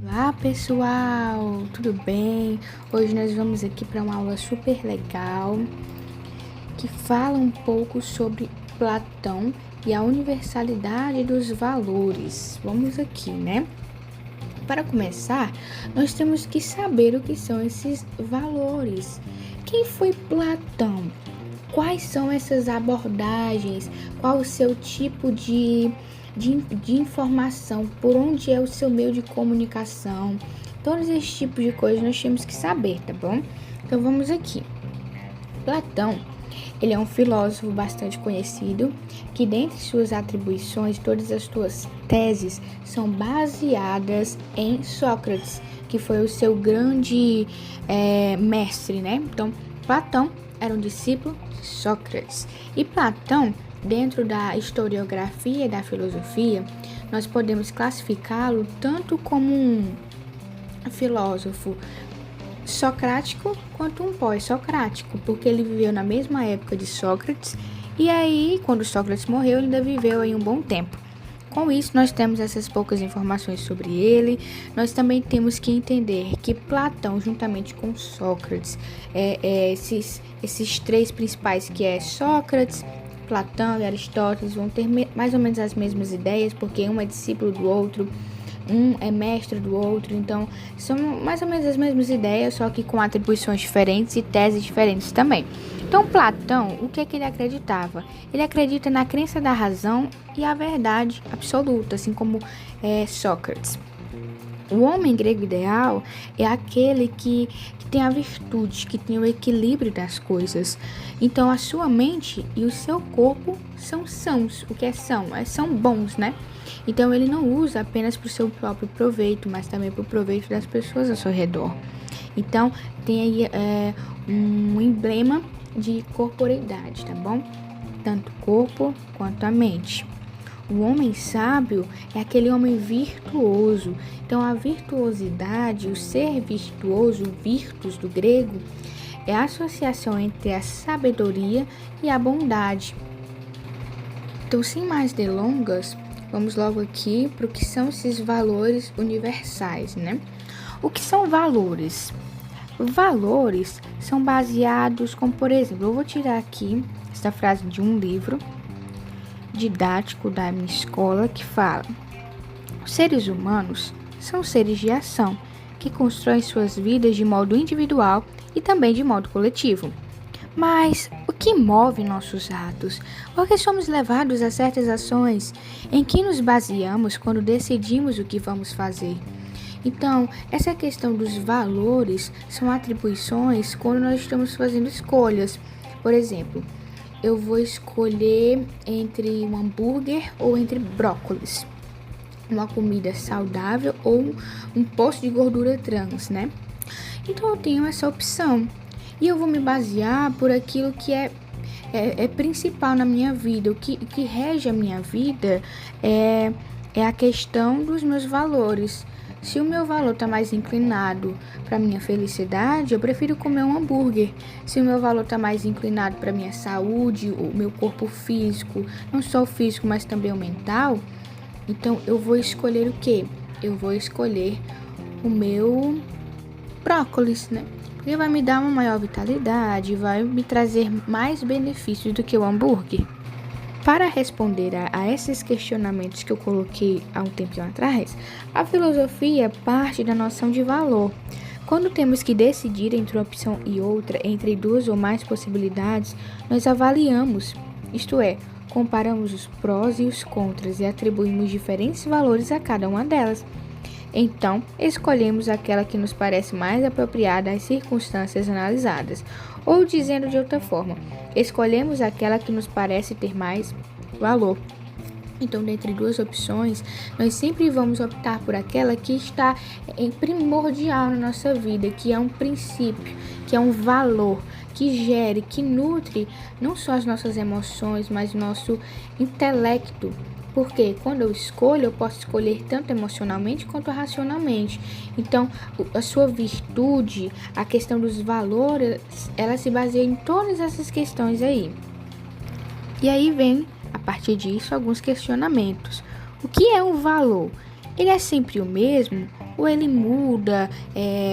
Olá pessoal, tudo bem? Hoje nós vamos aqui para uma aula super legal que fala um pouco sobre Platão e a universalidade dos valores. Vamos aqui, né? Para começar, nós temos que saber o que são esses valores. Quem foi Platão? Quais são essas abordagens? Qual o seu tipo de informação? Por onde é o seu meio de comunicação? Todos esses tipos de coisas nós temos que saber, tá bom? Então vamos aqui. Platão, ele é um filósofo bastante conhecido, que dentre suas atribuições, todas as suas teses são baseadas em Sócrates, que foi o seu grande mestre, né? Então, Platão era um discípulo de Sócrates. E Platão, dentro da historiografia e da filosofia, nós podemos classificá-lo tanto como um filósofo socrático quanto um pós-socrático, porque ele viveu na mesma época de Sócrates e aí, quando Sócrates morreu, ele ainda viveu aí um bom tempo. Com isso, nós temos essas poucas informações sobre ele. Nós também temos que entender que Platão, juntamente com Sócrates, esses três principais, que é Sócrates, Platão e Aristóteles, vão ter mais ou menos as mesmas ideias, porque um é discípulo do outro, um é mestre do outro, então são mais ou menos as mesmas ideias, só que com atribuições diferentes e teses diferentes também. Então, Platão, o que é que ele acreditava? Ele acredita na crença da razão e a verdade absoluta, assim como Sócrates. O homem grego ideal é aquele que tem a virtude, que tem o equilíbrio das coisas. Então, a sua mente e o seu corpo são sãos. O que é são? São bons, né? Então, ele não usa apenas para o seu próprio proveito, mas também para o proveito das pessoas ao seu redor. Então, tem aí um emblema de corporeidade, tá bom? Tanto o corpo quanto a mente. O homem sábio é aquele homem virtuoso. Então, a virtuosidade, o ser virtuoso, virtus do grego, é a associação entre a sabedoria e a bondade. Então, sem mais delongas, vamos logo aqui para o que são esses valores universais, né? O que são valores? Valores são baseados, como por exemplo, eu vou tirar aqui essa frase de um livro didático da minha escola que fala: os seres humanos são seres de ação, que constroem suas vidas de modo individual e também de modo coletivo. Mas o que move nossos atos? Por que somos levados a certas ações? Em que nos baseamos quando decidimos o que vamos fazer? Então, essa questão dos valores são atribuições quando nós estamos fazendo escolhas. Por exemplo, eu vou escolher entre um hambúrguer ou entre brócolis, uma comida saudável ou um poço de gordura trans, né? Então eu tenho essa opção e eu vou me basear por aquilo que é principal na minha vida. O que rege a minha vida é a questão dos meus valores. Se o meu valor está mais inclinado para minha felicidade, eu prefiro comer um hambúrguer. Se o meu valor está mais inclinado para minha saúde, o meu corpo físico, não só o físico, mas também o mental, então eu vou escolher o quê? Eu vou escolher o meu brócolis, né? Porque vai me dar uma maior vitalidade, vai me trazer mais benefícios do que o hambúrguer. Para responder a esses questionamentos que eu coloquei há um tempinho atrás, a filosofia parte da noção de valor. Quando temos que decidir entre uma opção e outra, entre duas ou mais possibilidades, nós avaliamos, isto é, comparamos os prós e os contras e atribuímos diferentes valores a cada uma delas. Então, escolhemos aquela que nos parece mais apropriada às circunstâncias analisadas. Ou, dizendo de outra forma, escolhemos aquela que nos parece ter mais valor. Então, dentre duas opções, nós sempre vamos optar por aquela que está em primordial na nossa vida, que é um princípio, que é um valor, que gere, que nutre não só as nossas emoções, mas nosso intelecto. Porque quando eu escolho, eu posso escolher tanto emocionalmente quanto racionalmente. Então, a sua virtude, a questão dos valores, ela se baseia em todas essas questões aí. E aí vem, a partir disso, alguns questionamentos. O que é um valor? Ele é sempre o mesmo ou ele muda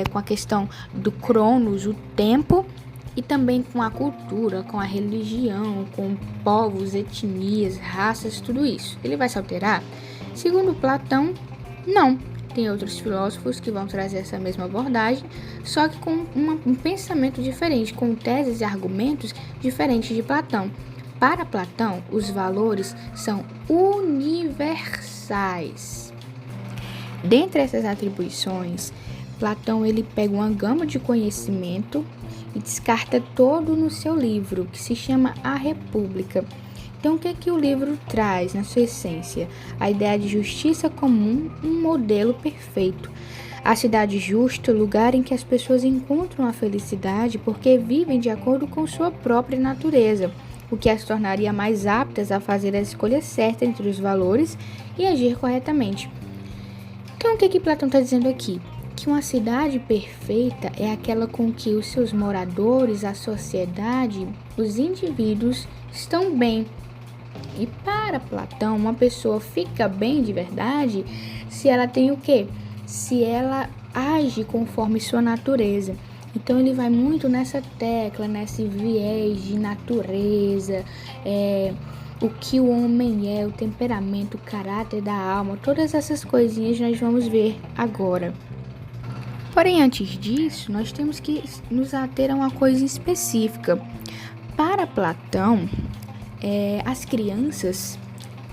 com a questão do cronos, o tempo, e também com a cultura, com a religião, com povos, etnias, raças, tudo isso? Ele vai se alterar? Segundo Platão, não. Tem outros filósofos que vão trazer essa mesma abordagem, só que com um pensamento diferente, com teses e argumentos diferentes de Platão. Para Platão, os valores são universais. Dentre essas atribuições, Platão ele pega uma gama de conhecimento e descarta todo no seu livro, que se chama A República. Então, o que o livro traz na sua essência? A ideia de justiça comum, um modelo perfeito. A cidade justa, o lugar em que as pessoas encontram a felicidade porque vivem de acordo com sua própria natureza, o que as tornaria mais aptas a fazer a escolha certa entre os valores e agir corretamente. Então, o que Platão está dizendo aqui? Que uma cidade perfeita é aquela com que os seus moradores, a sociedade, os indivíduos estão bem. E para Platão, uma pessoa fica bem de verdade se ela tem o quê? Se ela age conforme sua natureza. Então ele vai muito nessa tecla, nesse viés de natureza, o que o homem é, o temperamento, o caráter da alma, todas essas coisinhas nós vamos ver agora. Porém, antes disso, nós temos que nos ater a uma coisa específica. Para Platão, as crianças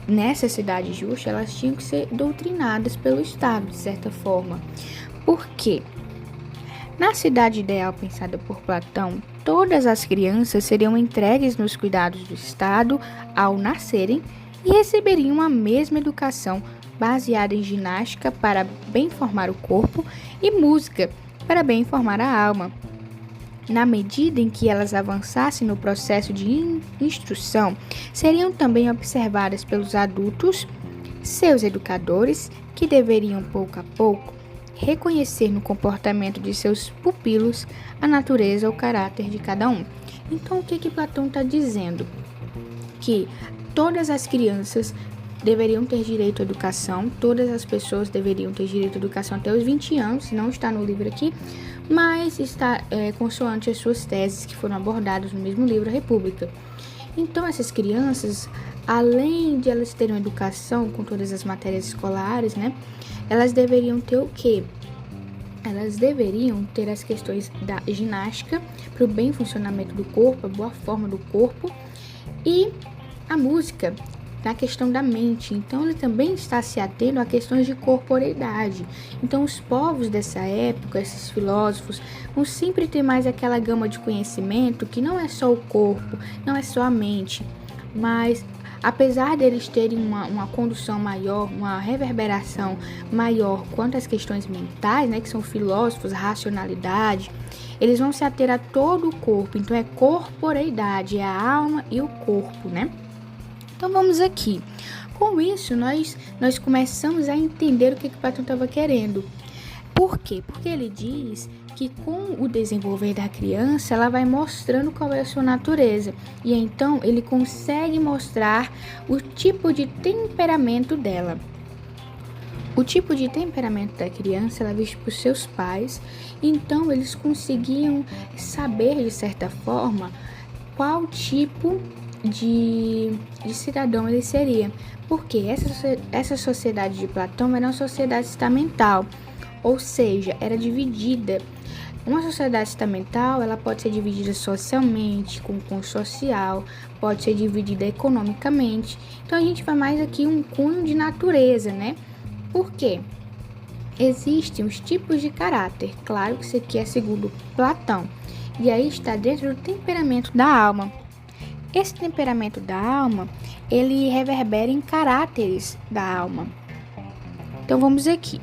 nessa cidade justa, elas tinham que ser doutrinadas pelo Estado, de certa forma. Por quê? Na cidade ideal pensada por Platão, todas as crianças seriam entregues nos cuidados do Estado ao nascerem e receberiam a mesma educação baseada em ginástica para bem formar o corpo e música para bem formar a alma. Na medida em que elas avançassem no processo de instrução, seriam também observadas pelos adultos, seus educadores, que deveriam pouco a pouco reconhecer no comportamento de seus pupilos a natureza ou caráter de cada um. Então, o que Platão está dizendo? Que todas as crianças deveriam ter direito à educação, todas as pessoas deveriam ter direito à educação até os 20 anos, não está no livro aqui, mas está consoante as suas teses que foram abordadas no mesmo livro, A República. Então, essas crianças, além de elas terem uma educação com todas as matérias escolares, né, elas deveriam ter o quê? Elas deveriam ter as questões da ginástica para o bem funcionamento do corpo, a boa forma do corpo, e a música na questão da mente. Então, ele também está se atendo a questões de corporeidade. Então, os povos dessa época, esses filósofos, vão sempre ter mais aquela gama de conhecimento que não é só o corpo, não é só a mente, mas apesar deles terem uma condução maior, uma reverberação maior quanto às questões mentais, né, que são filósofos, racionalidade, eles vão se ater a todo o corpo. Então, é corporeidade, é a alma e o corpo, né? Então, vamos aqui. Com isso, nós começamos a entender o que Platão estava querendo. Por quê? Porque ele diz que com o desenvolver da criança, ela vai mostrando qual é a sua natureza. E então, ele consegue mostrar o tipo de temperamento dela. O tipo de temperamento da criança era visto por seus pais. Então, eles conseguiam saber, de certa forma, qual tipo de cidadão ele seria. Porque essa sociedade de Platão era uma sociedade estamental, ou seja, era dividida. Uma sociedade estamental, ela pode ser dividida socialmente, com cunho social, pode ser dividida economicamente. Então, a gente vai mais aqui um cunho de natureza, né? Por quê? Existem os tipos de caráter, claro que isso aqui é segundo Platão, e aí está dentro do temperamento da alma. Esse temperamento da alma, ele reverbera em caráteres da alma. Então, vamos aqui.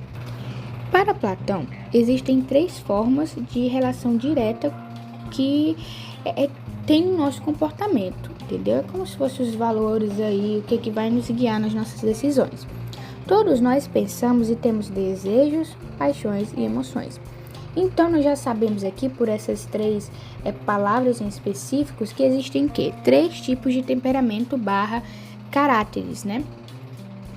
Para Platão, existem 3 formas de relação direta que tem no nosso comportamento, entendeu? É como se fossem os valores aí, o que vai nos guiar nas nossas decisões. Todos nós pensamos e temos desejos, paixões e emoções. Então, nós já sabemos aqui, por essas 3 palavras em específicos, que existem 3 tipos de temperamento / caráteres, né?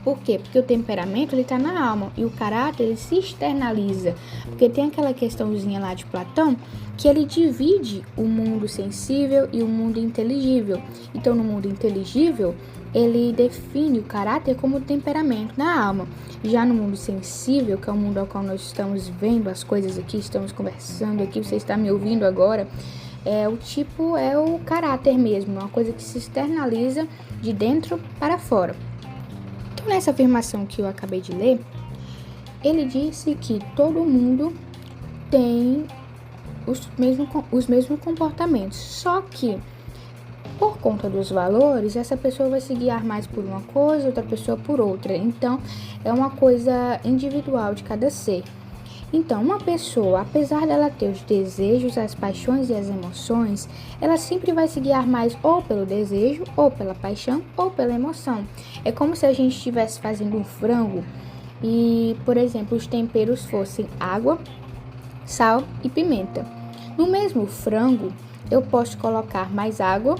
Por quê? Porque o temperamento ele está na alma e o caráter ele se externaliza. Porque tem aquela questãozinha lá de Platão que ele divide o mundo sensível e o mundo inteligível. Então, no mundo inteligível, ele define o caráter como temperamento na alma. Já no mundo sensível, que é o mundo ao qual nós estamos vendo as coisas aqui, estamos conversando aqui, você está me ouvindo agora, é o caráter mesmo, uma coisa que se externaliza de dentro para fora. Então, nessa afirmação que eu acabei de ler, ele disse que todo mundo tem os mesmos comportamentos, só que por conta dos valores, essa pessoa vai se guiar mais por uma coisa, outra pessoa por outra. Então, é uma coisa individual de cada ser. Então, uma pessoa, apesar dela ter os desejos, as paixões e as emoções, ela sempre vai se guiar mais ou pelo desejo, ou pela paixão, ou pela emoção. É como se a gente estivesse fazendo um frango e, por exemplo, os temperos fossem água, sal e pimenta. No mesmo frango, eu posso colocar mais água,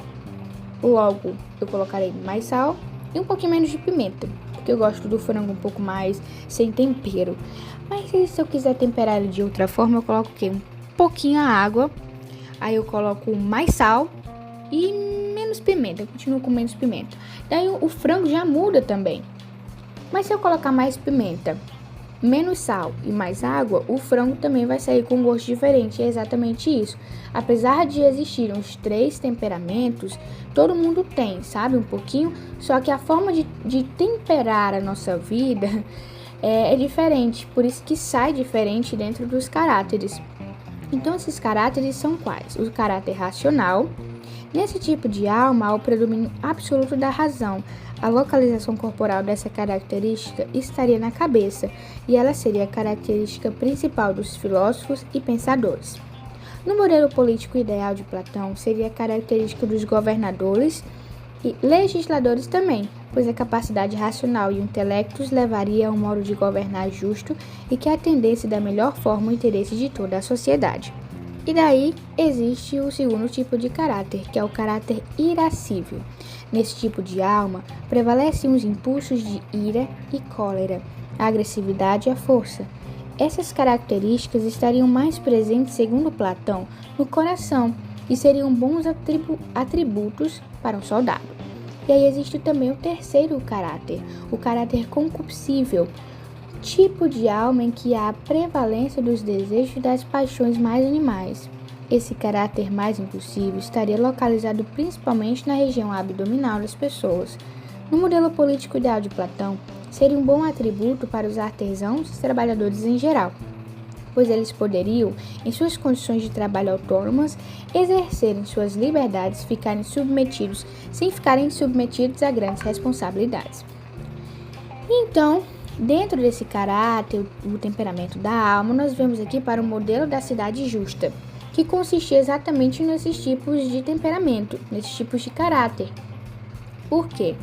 logo eu colocarei mais sal e um pouquinho menos de pimenta, porque eu gosto do frango um pouco mais sem tempero. Mas se eu quiser temperar ele de outra forma, eu coloco o quê? Um pouquinho a água, aí eu coloco mais sal e menos pimenta, eu continuo com menos pimenta. Daí o frango já muda também. Mas se eu colocar mais pimenta, menos sal e mais água, o frango também vai sair com um gosto diferente. É exatamente isso. Apesar de existirem os 3 temperamentos, todo mundo tem, sabe? Um pouquinho. Só que a forma de temperar a nossa vida é diferente. Por isso que sai diferente dentro dos caráteres. Então, esses caráteres são quais? O caráter racional. Nesse tipo de alma, há o predomínio absoluto da razão. A localização corporal dessa característica estaria na cabeça, e ela seria a característica principal dos filósofos e pensadores. No modelo político ideal de Platão, seria a característica dos governadores e legisladores também, pois a capacidade racional e o intelecto os levaria a um modo de governar justo e que atendesse da melhor forma o interesse de toda a sociedade. E daí existe o segundo tipo de caráter, que é o caráter irascível. Nesse tipo de alma, prevalecem os impulsos de ira e cólera, a agressividade e a força. Essas características estariam mais presentes, segundo Platão, no coração e seriam bons atributos para um soldado. E aí existe também o terceiro caráter, o caráter concupiscível, tipo de alma em que há a prevalência dos desejos e das paixões mais animais. Esse caráter mais impulsivo estaria localizado principalmente na região abdominal das pessoas. No modelo político ideal de Platão, seria um bom atributo para os artesãos e trabalhadores em geral, pois eles poderiam, em suas condições de trabalho autônomas, exercerem suas liberdades, sem ficarem submetidos a grandes responsabilidades. Então, dentro desse caráter, o temperamento da alma, nós vemos aqui para o modelo da cidade justa, que consistia exatamente nesses tipos de temperamento, nesses tipos de caráter. Por quê?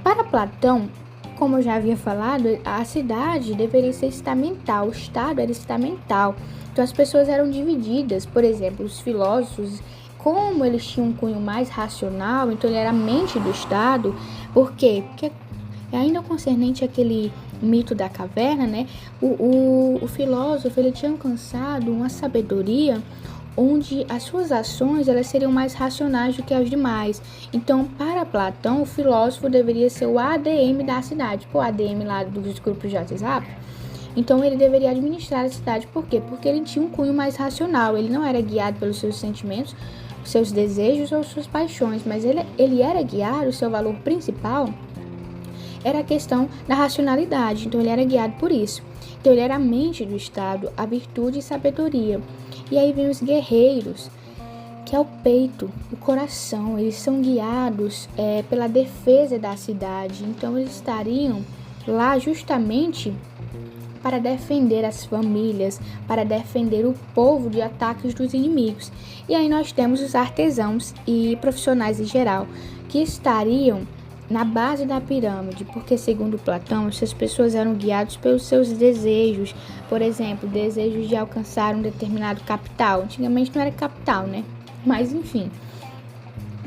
Para Platão, como eu já havia falado, a cidade deveria ser estamental, o Estado era estamental. Então as pessoas eram divididas, por exemplo, os filósofos, como eles tinham um cunho mais racional, então ele era a mente do Estado. Por quê? Porque ainda concernente àquele mito da caverna, né? O filósofo ele tinha alcançado uma sabedoria onde as suas ações elas seriam mais racionais do que as demais. Então, para Platão, o filósofo deveria ser o ADM da cidade, o ADM lá dos grupos de WhatsApp. Então, ele deveria administrar a cidade. Por quê? Porque ele tinha um cunho mais racional, ele não era guiado pelos seus sentimentos, seus desejos ou suas paixões, mas ele era guiado, o seu valor principal era a questão da racionalidade, então ele era guiado por isso. Então ele era a mente do Estado, a virtude e sabedoria. E aí vem os guerreiros, que é o peito, o coração, eles são guiados pela defesa da cidade, então eles estariam lá justamente para defender as famílias, para defender o povo de ataques dos inimigos. E aí nós temos os artesãos e profissionais em geral, que estariam na base da pirâmide, porque segundo Platão, essas pessoas eram guiadas pelos seus desejos, por exemplo, desejos de alcançar um determinado capital. Antigamente não era capital, né? Mas enfim.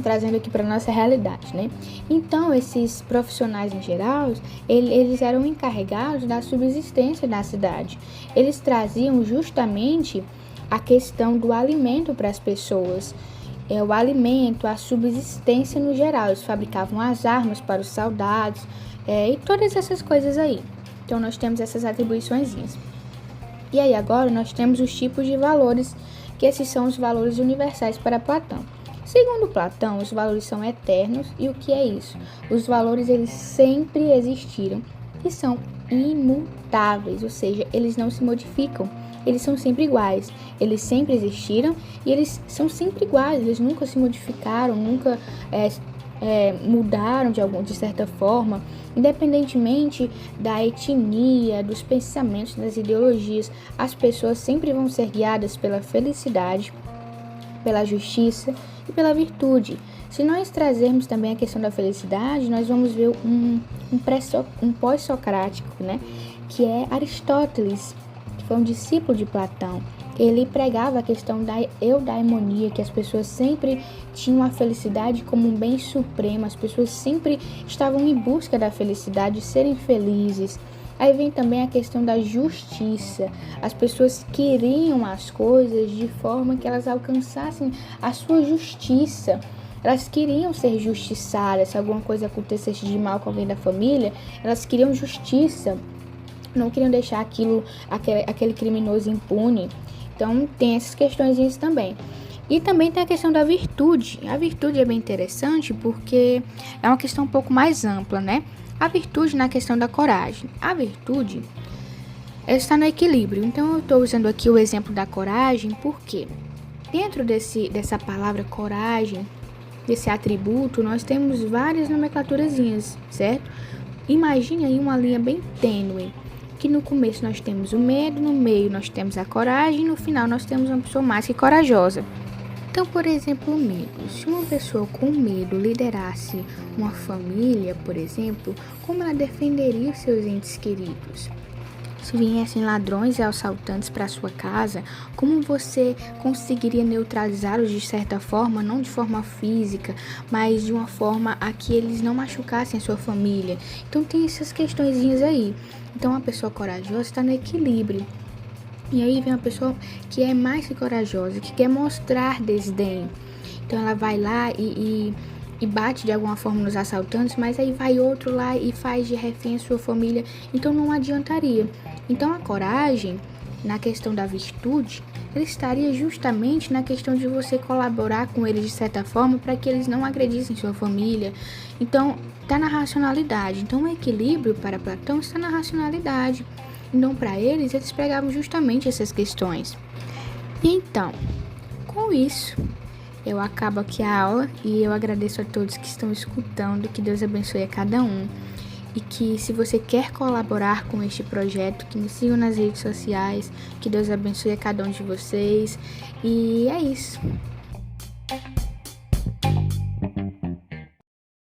trazendo aqui para nossa realidade, né? Então, esses profissionais em geral, eles eram encarregados da subsistência da cidade. Eles traziam justamente a questão do alimento para as pessoas, o alimento, a subsistência no geral. Eles fabricavam as armas para os soldados, e todas essas coisas aí. Então, nós temos essas atribuiçõezinhas. E aí, agora, nós temos os tipos de valores, que esses são os valores universais para Platão. Segundo Platão, os valores são eternos. E o que é isso? Os valores, eles sempre existiram e são imutáveis, ou seja, eles não se modificam. Eles são sempre iguais, eles sempre existiram e eles são sempre iguais, eles nunca se modificaram, nunca mudaram de certa forma, independentemente da etnia, dos pensamentos, das ideologias. As pessoas sempre vão ser guiadas pela felicidade, pela justiça e pela virtude. Se nós trazermos também a questão da felicidade, nós vamos ver um pós-socrático, né, que é Aristóteles, que foi um discípulo de Platão. Ele pregava a questão da eudaimonia, que as pessoas sempre tinham a felicidade como um bem supremo, as pessoas sempre estavam em busca da felicidade, de serem felizes. Aí vem também a questão da justiça. As pessoas queriam as coisas de forma que elas alcançassem a sua justiça. Elas queriam ser justiçadas. Se alguma coisa acontecesse de mal com alguém da família, elas queriam justiça. Não queriam deixar aquele criminoso impune. Então, tem essas questões também. E também tem a questão da virtude. A virtude é bem interessante porque é uma questão um pouco mais ampla, né? A virtude na questão da coragem. A virtude está no equilíbrio. Então, eu estou usando aqui o exemplo da coragem porque dentro dessa palavra coragem, desse atributo, nós temos várias nomenclaturazinhas, certo? Imagine aí uma linha bem tênue, que no começo nós temos o medo, no meio nós temos a coragem e no final nós temos uma pessoa mais que corajosa. Então, por exemplo, o medo. Se uma pessoa com medo liderasse uma família, por exemplo, como ela defenderia os seus entes queridos? Se viessem ladrões e assaltantes para sua casa, como você conseguiria neutralizá-los de certa forma, não de forma física, mas de uma forma a que eles não machucassem a sua família? Então, tem essas questõezinhas aí. Então, a pessoa corajosa está no equilíbrio. E aí vem uma pessoa que é mais que corajosa, que quer mostrar desdém. Então ela vai lá e bate de alguma forma nos assaltantes, mas aí vai outro lá e faz de refém a sua família. Então não adiantaria. Então a coragem, na questão da virtude, ele estaria justamente na questão de você colaborar com eles de certa forma para que eles não agredissem sua família. Então está na racionalidade. Então o equilíbrio para Platão está na racionalidade. Então, para eles pregavam justamente essas questões. Então, com isso, eu acabo aqui a aula e eu agradeço a todos que estão escutando, que Deus abençoe a cada um. E que se você quer colaborar com este projeto, que me sigam nas redes sociais, que Deus abençoe a cada um de vocês. E é isso.